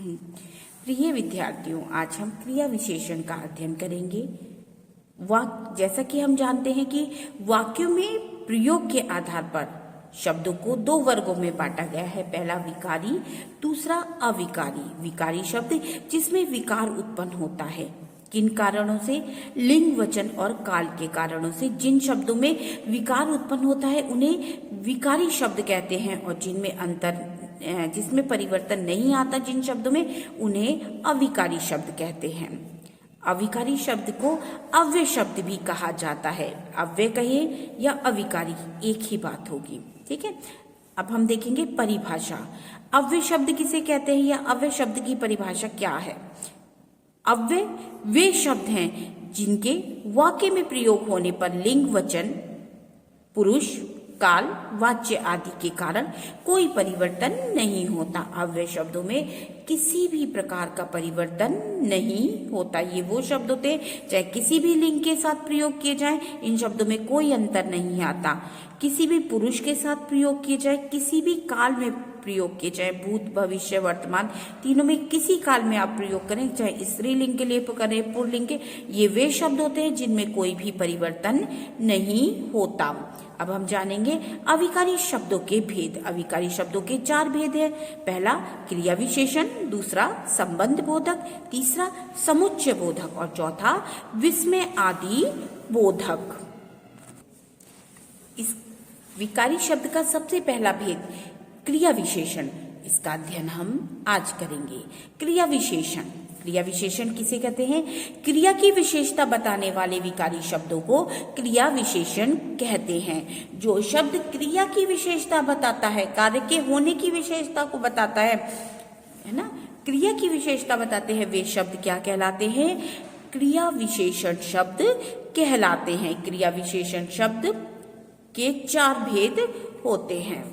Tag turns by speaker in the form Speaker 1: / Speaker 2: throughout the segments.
Speaker 1: प्रिय विद्यार्थियों, आज हम क्रिया विशेषण का अध्ययन करेंगे। जैसा कि हम जानते हैं कि वाक्यों में प्रयोग के आधार पर शब्दों को दो वर्गों में बांटा गया है। पहला विकारी, दूसरा अविकारी। विकारी शब्द जिसमें विकार उत्पन्न होता है। किन कारणों से? लिंग, वचन और काल के कारणों से। जिन शब्दों में विकार उत्पन्न होता है उन्हें विकारी शब्द कहते हैं, और जिसमें परिवर्तन नहीं आता जिन शब्दों में, उन्हें अविकारी शब्द कहते हैं। अविकारी शब्द को अव्यय शब्द भी कहा जाता है। अव्यय कहिए या अविकारी, एक ही बात होगी। ठीक है, अब हम देखेंगे परिभाषा। अव्यय शब्द किसे कहते हैं या अव्यय शब्द की परिभाषा क्या है? अव्यय वे शब्द हैं जिनके वाक्य में प्रयोग होने पर लिंग, वचन, पुरुष, काल, वाच्य आदि के कारण कोई परिवर्तन नहीं होता। अव्यय शब्दों में किसी भी प्रकार का परिवर्तन नहीं होता। ये वो शब्द होते हैं चाहे किसी भी लिंग के साथ प्रयोग किए जाएं, इन शब्दों में कोई अंतर नहीं आता। किसी भी पुरुष के साथ प्रयोग किए जाए, किसी भी काल में प्रयोग किए जाए, भूत, भविष्य, वर्तमान, तीनों में किसी काल में आप प्रयोग करें, चाहे स्त्रीलिंग के लिए करें, पुल्लिंग के, ये वे शब्द होते हैं जिनमें कोई भी परिवर्तन नहीं होता। अब हम जानेंगे अविकारी शब्दों के भेद। अविकारी शब्दों के 4 भेद हैं। पहला क्रिया विशेषण, दूसरा संबंध बोधक, तीसरा समुच्चय बोधक और चौथा विस्मय आदि बोधक। इस विकारी शब्द का सबसे पहला भेद क्रिया विशेषण, इसका अध्ययन हम आज करेंगे। क्रिया विशेषण, क्रिया विशेषण किसे कहते हैं? क्रिया की विशेषता बताने वाले विकारी शब्दों को क्रिया विशेषण कहते हैं। जो शब्द क्रिया की विशेषता बताता है, कार्य के होने की विशेषता को बताता है ना, क्रिया की विशेषता बताते हैं, वे शब्द क्या कहलाते हैं? क्रिया विशेषण शब्द कहलाते हैं। क्रिया विशेषण शब्द के 4 भेद होते हैं।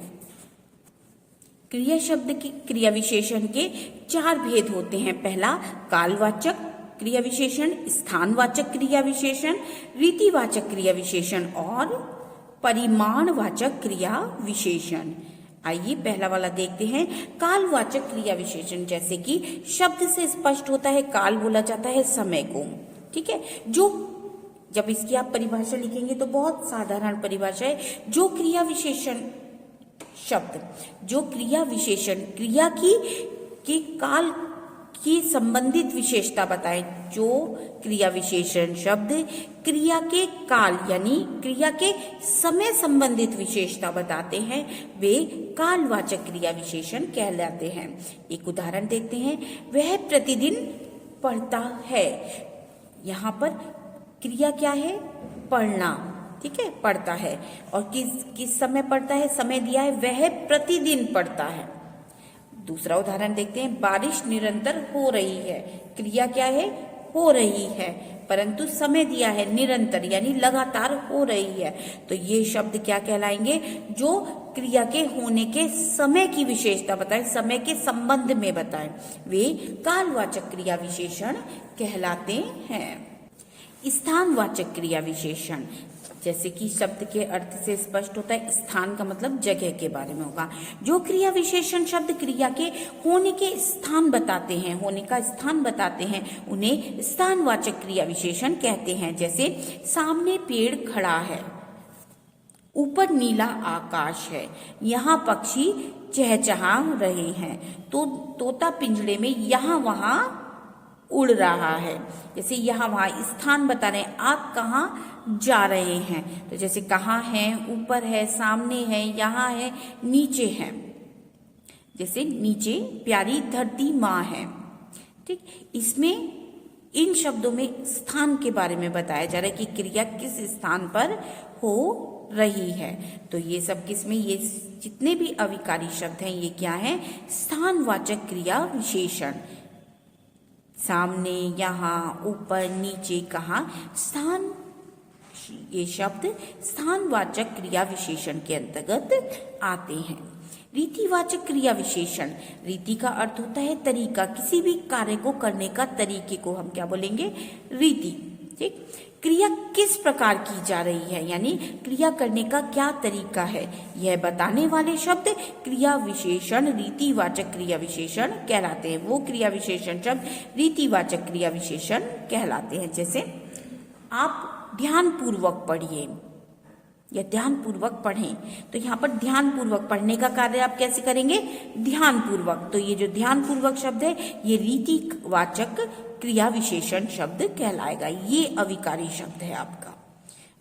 Speaker 1: क्रिया विशेषण के 4 भेद होते हैं। पहला कालवाचक क्रिया विशेषण, स्थानवाचक क्रिया विशेषण, रीतिवाचक क्रिया विशेषण और परिमाणवाचक क्रिया विशेषण। आइए पहला वाला देखते हैं, कालवाचक क्रिया विशेषण। जैसे कि शब्द से स्पष्ट होता है, काल बोला जाता है समय को। ठीक है, जब इसकी आप परिभाषा लिखेंगे तो बहुत साधारण परिभाषा है। जो क्रिया विशेषण शब्द, जो क्रिया विशेषण क्रिया की काल की संबंधित विशेषता बताए, जो क्रिया विशेषण शब्द क्रिया के काल यानी क्रिया के समय संबंधित विशेषता बताते हैं, वे कालवाचक क्रिया विशेषण कहलाते हैं। एक उदाहरण देखते हैं, वह प्रतिदिन पढ़ता है। यहाँ पर क्रिया क्या है? पढ़ना। ठीक है, पढ़ता है। और किस समय पढ़ता है? समय दिया है, वह प्रतिदिन पढ़ता है। दूसरा उदाहरण देखते हैं, बारिश निरंतर हो रही है। क्रिया क्या है? हो रही है, परंतु समय दिया है निरंतर यानी लगातार हो रही है। तो ये शब्द क्या कहलाएंगे? जो क्रिया के होने के समय की विशेषता बताए, समय के संबंध में बताए, वे कालवाचक क्रिया विशेषण कहलाते हैं। स्थानवाचक क्रिया विशेषण, जैसे कि शब्द के अर्थ से स्पष्ट होता है, स्थान का मतलब जगह के बारे में होगा। जो क्रिया विशेषण शब्द क्रिया के होने के स्थान बताते हैं, होने का स्थान बताते हैं, उन्हें स्थानवाचक क्रिया विशेषण कहते हैं। जैसे सामने पेड़ खड़ा है, ऊपर नीला आकाश है, यहाँ पक्षी चहचहा रहे हैं, तो तोता पिंजड़े में यहाँ वहां उड़ रहा है। जैसे यहाँ वहां स्थान बता रहे हैं, आप कहाँ जा रहे हैं, तो जैसे कहाँ है, ऊपर है, सामने है, यहाँ है, नीचे है। जैसे नीचे प्यारी धरती माँ है। ठीक, इसमें इन शब्दों में स्थान के बारे में बताया जा रहा है कि क्रिया किस स्थान पर हो रही है। तो ये सब किसमें, ये जितने भी अविकारी शब्द हैं ये क्या है? स्थानवाचक क्रिया विशेषण। सामने, यहाँ, ऊपर, नीचे, कहाँ, स्थान, ये शब्द स्थानवाचक क्रिया विशेषण के अंतर्गत आते हैं। रीतिवाचक क्रिया विशेषण, रीति का अर्थ होता है तरीका, किसी भी कार्य को करने का तरीके को हम क्या बोलेंगे? रीति। ठीक। क्रिया किस प्रकार की जा रही है, यानी क्रिया करने का क्या तरीका है, यह बताने वाले शब्द क्रिया विशेषण रीतिवाचक क्रिया विशेषण कहलाते हैं। वो क्रिया विशेषण शब्द रीतिवाचक क्रिया विशेषण कहलाते हैं। जैसे आप ध्यानपूर्वक पढ़िए या ध्यानपूर्वक पढ़ें, तो यहाँ पर ध्यानपूर्वक पढ़ने का कार्य आप कैसे करेंगे, ध्यानपूर्वक। तो ये जो ध्यानपूर्वक शब्द है ये रीतिवाचक क्रिया विशेषण शब्द कहलाएगा। ये अविकारी शब्द है आपका।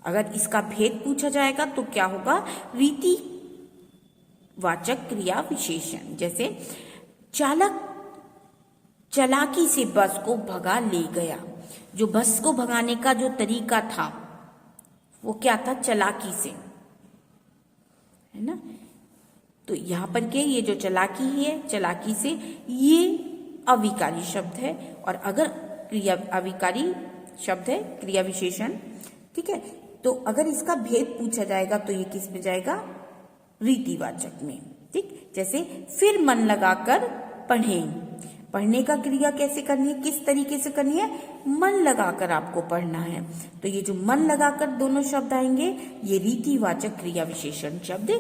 Speaker 1: अगर इसका भेद पूछा जाएगा तो क्या होगा, रीतिवाचक क्रिया विशेषण। जैसे चालक चालाकी से बस को भगा ले गया। जो बस को भगाने का जो तरीका था वो क्या था, चालाकी से, है ना। तो यहाँ पर के ये जो चालाकी है, चालाकी से, ये अविकारी शब्द है। और अगर क्रिया अविकारी शब्द है क्रिया विशेषण, ठीक है, तो अगर इसका भेद पूछा जाएगा तो ये किस में जाएगा, रीतिवाचक में। ठीक। जैसे फिर मन लगाकर पढ़ें। पढ़ने का क्रिया कैसे करनी है, किस तरीके से करनी है, मन लगाकर आपको पढ़ना है। तो ये जो मन लगाकर दोनों शब्द आएंगे ये रीतिवाचक क्रिया विशेषण शब्द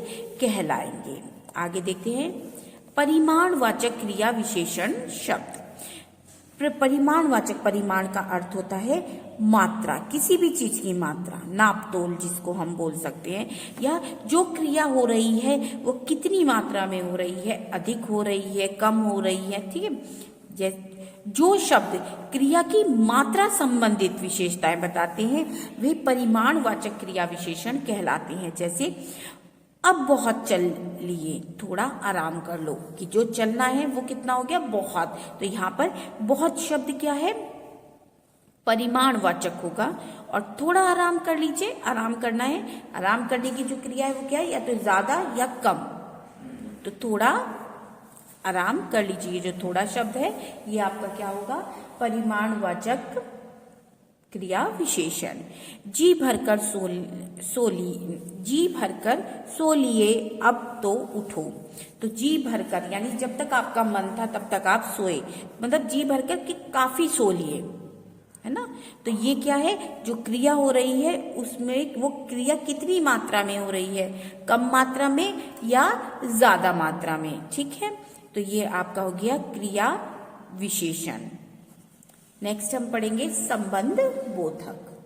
Speaker 1: कहलाएंगे। आगे देखते हैं परिमाणवाचक क्रिया विशेषण शब्द। परिमाणवाचक, परिमाण का अर्थ होता है मात्रा, किसी भी चीज की मात्रा, नाप तोल जिसको हम बोल सकते हैं, या जो क्रिया हो रही है वो कितनी मात्रा में हो रही है, अधिक हो रही है, कम हो रही है। ठीक है। जो शब्द क्रिया की मात्रा संबंधित विशेषताएं बताते हैं वे परिमाणवाचक क्रिया विशेषण कहलाते हैं। जैसे अब बहुत चल लिए, थोड़ा आराम कर लो, कि जो चलना है वो कितना हो गया, बहुत। तो यहाँ पर बहुत शब्द क्या है, परिमाणवाचक होगा। और थोड़ा आराम कर लीजिए, आराम करना है, आराम करने की जो क्रिया है वो क्या है, या तो ज्यादा या कम। तो थोड़ा आराम कर लीजिए, ये जो थोड़ा शब्द है ये आपका क्या होगा, परिमाणवाचक क्रिया विशेषण। जी भरकर जी भरकर सो लिए, अब तो उठो। तो जी भरकर यानी जब तक आपका मन था तब तक आप सोए, मतलब जी भरकर कि काफी सो लिए, है ना। तो ये क्या है, जो क्रिया हो रही है उसमें वो क्रिया कितनी मात्रा में हो रही है, कम मात्रा में या ज्यादा मात्रा में। ठीक है। तो ये आपका हो गया क्रिया विशेषण। नेक्स्ट हम पढ़ेंगे संबंध बोधक।